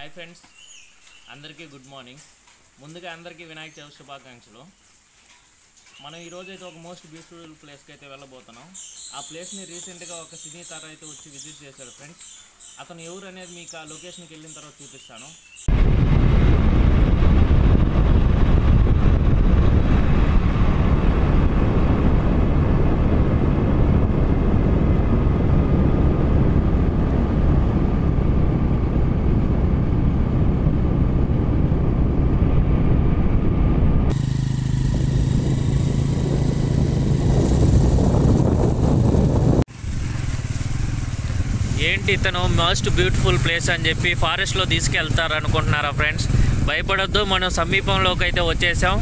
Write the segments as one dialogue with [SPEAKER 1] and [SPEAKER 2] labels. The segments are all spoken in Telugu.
[SPEAKER 1] హాయ్ ఫ్రెండ్స్, అందరికీ గుడ్ మార్నింగ్. ముందుగా అందరికీ వినాయక చవితి శుభాకాంక్షలు. మనం ఈరోజు అయితే ఒక మోస్ట్ బ్యూటిఫుల్ ప్లేస్కి అయితే వెళ్ళబోతున్నాం. ఆ ప్లేస్ని రీసెంట్గా ఒక సినీ తార అయితే వచ్చి విజిట్ చేశాడు ఫ్రెండ్స్. అతను ఎవరు అనేది మీకు ఆ లొకేషన్కి వెళ్ళిన తర్వాత చూపిస్తాను. ఏంటి ఇతను మోస్ట్ బ్యూటిఫుల్ ప్లేస్ అని చెప్పి ఫారెస్ట్లో తీసుకెళ్తారు అనుకుంటున్నారా ఫ్రెండ్స్? భయపడొద్దు, మనం సమీపంలోకి అయితే వచ్చేసాం.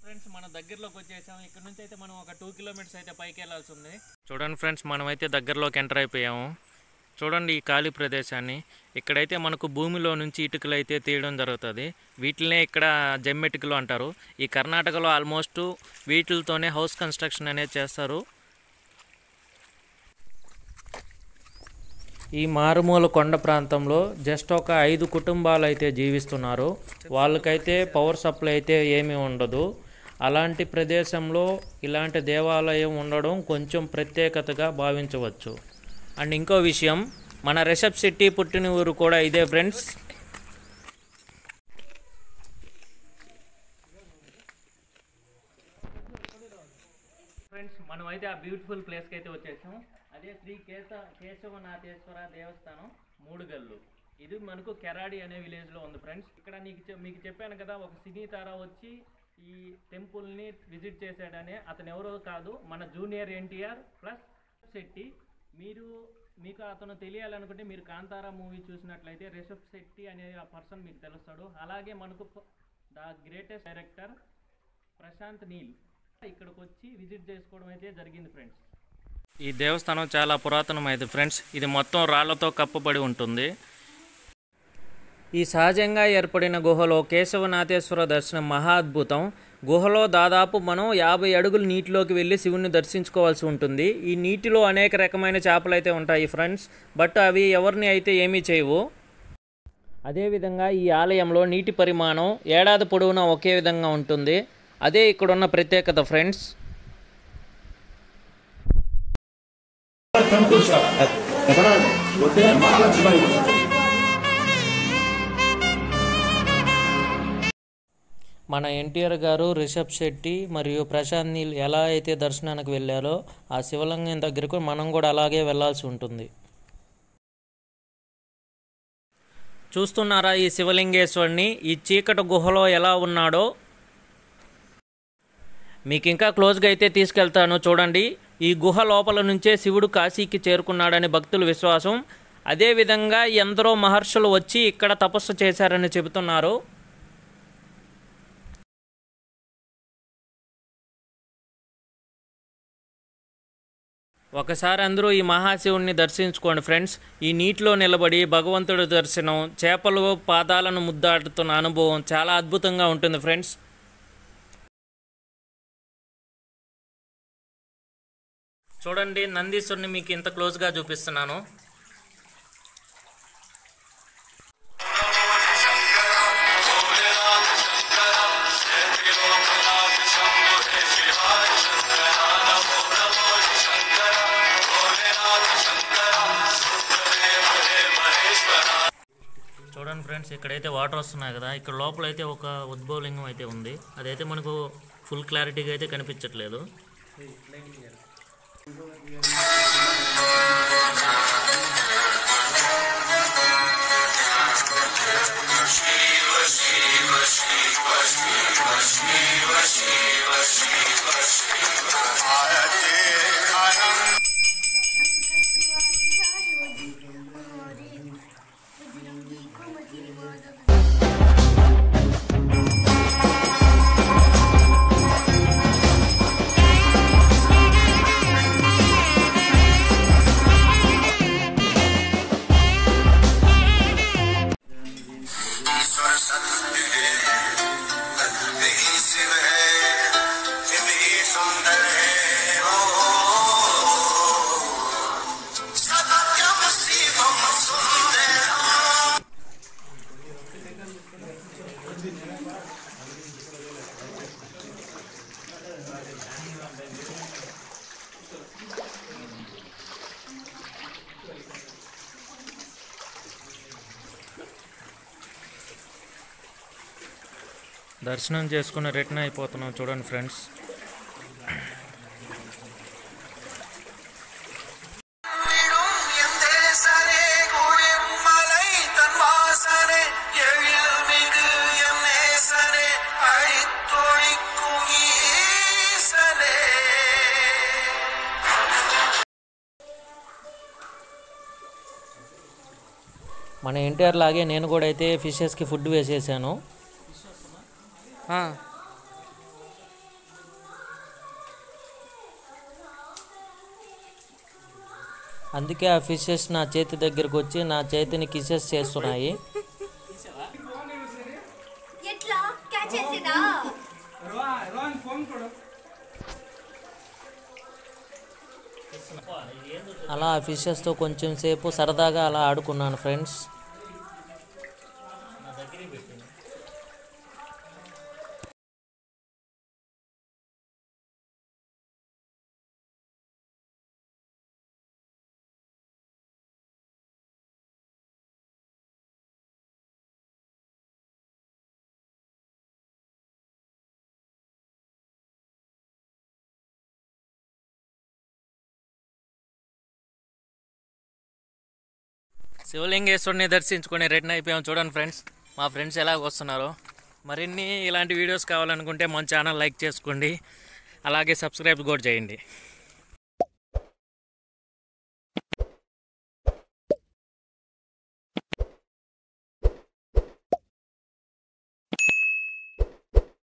[SPEAKER 1] ఫ్రెండ్స్, మన దగ్గరలోకి వచ్చేసాం. ఇక్కడ నుంచి అయితే మనం ఒక 2 కిలోమీటర్స్ అయితే పైకి వెళ్ళాల్సి ఉంది. చూడండి ఫ్రెండ్స్, మనం అయితే దగ్గరలోకి ఎంటర్ అయిపోయాము. చూడండి ఈ ఖాళీ ప్రదేశాన్ని. ఇక్కడైతే మనకు భూమిలో నుంచి ఇటుకలు అయితే తీయడం జరుగుతుంది. వీటినే ఇక్కడ జమ్మెటికలు అంటారు. ఈ కర్ణాటకలో ఆల్మోస్ట్ వీటితోనే హౌస్ కన్స్ట్రక్షన్ అనేది చేస్తారు. ఈ మారుమూల కొండ ప్రాంతంలో జస్ట్ ఒక 5 కుటుంబాలు అయితే జీవిస్తున్నారు. వాళ్ళకైతే పవర్ సప్లై అయితే ఏమీ ఉండదు. అలాంటి ప్రదేశంలో ఇలాంటి దేవాలయం ఉండడం కొంచెం ప్రత్యేకతగా భావించవచ్చు. అండ్ ఇంకో విషయం, మన రిషబ్ శెట్టి పుట్టిన ఊరు కూడా ఇదే ఫ్రెండ్స్. మనం అయితే ఆ బ్యూటిఫుల్ ప్లేస్కి అయితే వచ్చేసాం. అదే శ్రీ కేశవనాథేశ్వర దేవస్థానం మూడుగల్లు. ఇది మనకు కెరాడి అనే విలేజ్లో ఉంది ఫ్రెండ్స్. ఇక్కడ మీకు చెప్పాను కదా, ఒక సినీ తార వచ్చి ఈ టెంపుల్ని విజిట్ చేశాడని. అతను ఎవరో కాదు, మన జూనియర్ ఎన్టీఆర్ ప్లస్ శెట్టి. మీకు అతను తెలియాలనుకుంటే మీరు కాంతారా మూవీ చూసినట్లయితే రిషబ్ శెట్టి అనే ఆ పర్సన్ మీకు తెలుస్తాడు. అలాగే మనకు the greatest director Prashanth Neel ఇక్కడికి వచ్చి విజిట్ చేసుకోవడం అయితే జరిగింది ఫ్రెండ్స్. ఈ దేవస్థానం చాలా పురాతనమైనది ఫ్రెండ్స్. ఇది మొత్తం రాళ్లతో కప్పబడి ఉంటుంది. ఈ సహజంగా ఏర్పడిన గుహలో కేశవనాథేశ్వర దర్శనం మహా అద్భుతం. గుహలో దాదాపు మనం 50 అడుగులు నీటిలోకి వెళ్ళి శివుని దర్శించుకోవాల్సి ఉంటుంది. ఈ నీటిలో అనేక రకమైన చేపలు అయితే ఉంటాయి ఫ్రెండ్స్, బట్ అవి ఎవరిని అయితే ఏమీ చేయవు. అదేవిధంగా ఈ ఆలయంలో నీటి పరిమాణం ఏడాది పొడవునా ఒకే విధంగా ఉంటుంది. అదే ఇక్కడున్న ప్రత్యేకత ఫ్రెండ్స్. మన ఎన్టీఆర్ గారు, రిషబ్ శెట్టి మరియు ప్రశాంత్ నీల్ ఎలా అయితే దర్శనానికి వెళ్ళారో ఆ శివలింగం దగ్గరకు మనం కూడా అలాగే వెళ్ళాల్సి ఉంటుంది. చూస్తున్నారా ఈ శివలింగేశ్వరిని? ఈ చీకటి గుహలో ఎలా ఉన్నాడో మీకు ఇంకా క్లోజ్గా అయితే తీసుకెళ్తాను. చూడండి, ఈ గుహ లోపల నుంచే శివుడు కాశీకి చేరుకున్నాడని భక్తుల విశ్వాసం. అదేవిధంగా ఎందరో మహర్షులు వచ్చి ఇక్కడ తపస్సు చేశారని చెబుతున్నారు. ఒకసారి అందరూ ఈ మహాశివుణ్ణి దర్శించుకోండి ఫ్రెండ్స్. ఈ నీటిలో నిలబడి భగవంతుడి దర్శనం, చేపలు పాదాలను ముద్దాడుతున్న అనుభవం చాలా అద్భుతంగా ఉంటుంది ఫ్రెండ్స్. చూడండి, నందీశ్వరుని మీకు ఇంత క్లోజ్గా చూపిస్తున్నాను. చూడండి ఫ్రెండ్స్, ఇక్కడైతే వాటర్ వస్తున్నాయి కదా. ఇక్కడ లోపల అయితే ఒక ఉద్భవలింగం అయితే ఉంది. అదైతే మనకు ఫుల్ క్లారిటీగా అయితే కనిపించట్లేదు. దర్శనం చేసుకుని రిటర్న్ అయిపోతున్నాం చూడండి ఫ్రెండ్స్. మన ఎన్టీఆర్ లాగే నేను కూడా అయితే ఫిషెస్కి ఫుడ్ వేసేసాను. అందుకే ఆ ఫిషెస్ నా చేతి దగ్గరకు వచ్చి నా చేతిని కిసెస్ చేస్తున్నాయి. అలా ఆ ఫిషెస్తో కొంచెం సేపు సరదాగా అలా ఆడుకున్నాను ఫ్రెండ్స్. శివలింగేశ్వరుని దర్శించుకొని రిటర్న్ అయిపోయాం చూడండి ఫ్రెండ్స్. మా ఫ్రెండ్స్ ఎలాగ వస్తున్నారో. మరిన్ని ఇలాంటి వీడియోస్ కావాలనుకుంటే మన ఛానల్ లైక్ చేసుకోండి, అలాగే సబ్స్క్రైబ్ కూడా చేయండి.